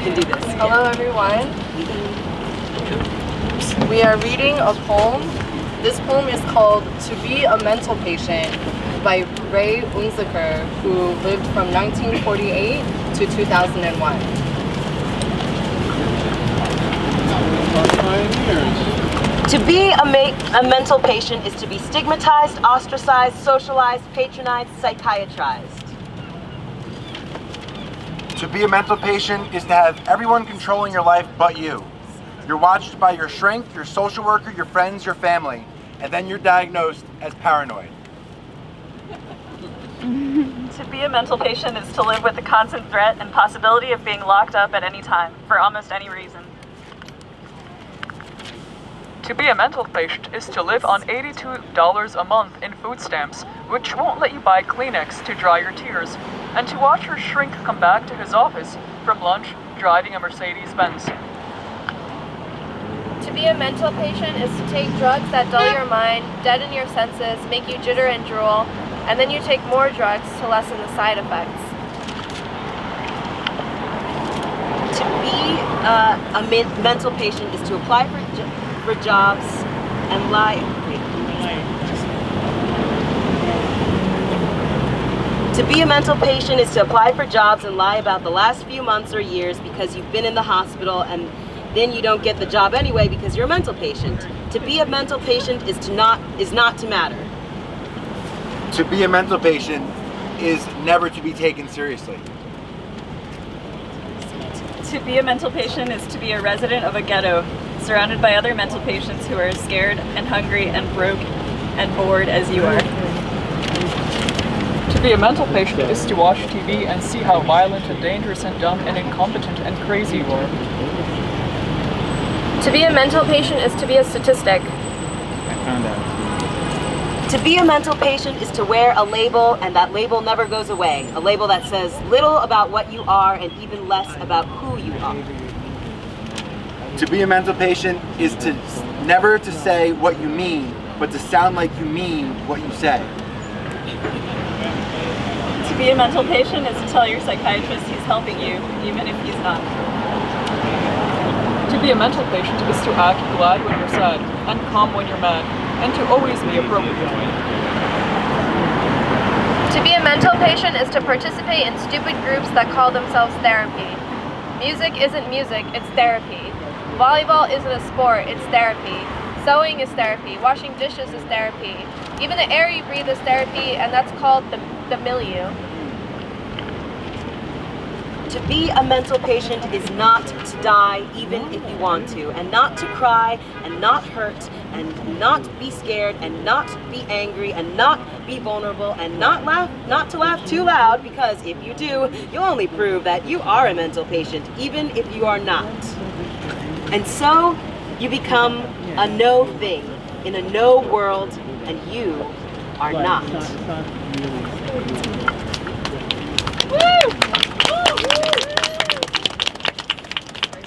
You can do this. Hello everyone. We are reading a poem. This poem is called To Be a Mental Patient by Unzicker, who lived from 1948 to 2001. To be a mental patient is to be stigmatized, ostracized, socialized, patronized, psychiatrized. To be a mental patient is to have everyone controlling your life but you. You're watched by your shrink, your social worker, your friends, your family, and then you're diagnosed as paranoid. To be a mental patient is to live with the constant threat and possibility of being locked up at any time, for almost any reason. To be a mental patient is to live on $82 a month in food stamps, which won't let you buy Kleenex to dry your tears, and to watch your shrink come back to his office from lunch driving a Mercedes-Benz. To be a mental patient is to take drugs that dull your mind, deaden your senses, make you jitter and drool, and then you take more drugs to lessen the side effects. To be a mental patient is to apply for jobs and lie. To be a mental patient is to apply for jobs and lie about the last few months or years because you've been in the hospital, and then you don't get the job anyway because you're a mental patient. To be a mental patient is not to matter. To be a mental patient is never to be taken seriously. To be a mental patient is to be a resident of a ghetto, surrounded by other mental patients who are as scared and hungry and broke and bored as you are. To be a mental patient is to watch TV and see how violent and dangerous and dumb and incompetent and crazy you are. To be a mental patient is to be a statistic. To be a mental patient is to wear a label, and that label never goes away. A label that says little about what you are and even less about who you are. To be a mental patient is to never to say what you mean, but to sound like you mean what you say. To be a mental patient is to tell your psychiatrist he's helping you, even if he's not. To be a mental patient is to act glad when you're sad, and calm when you're mad, and to always be appropriate. To be a mental patient is to participate in stupid groups that call themselves therapy. Music isn't music, it's therapy. Volleyball isn't a sport, it's therapy. Sewing is therapy. Washing dishes is therapy. Even the air you breathe is therapy, and that's called the milieu. To be a mental patient is not to die even if you want to, and not to cry, and not hurt, and not be scared, and not be angry, and not be vulnerable, and not to laugh too loud, because if you do, you'll only prove that you are a mental patient, even if you are not. And so, you become a no thing in a no world, and you are not.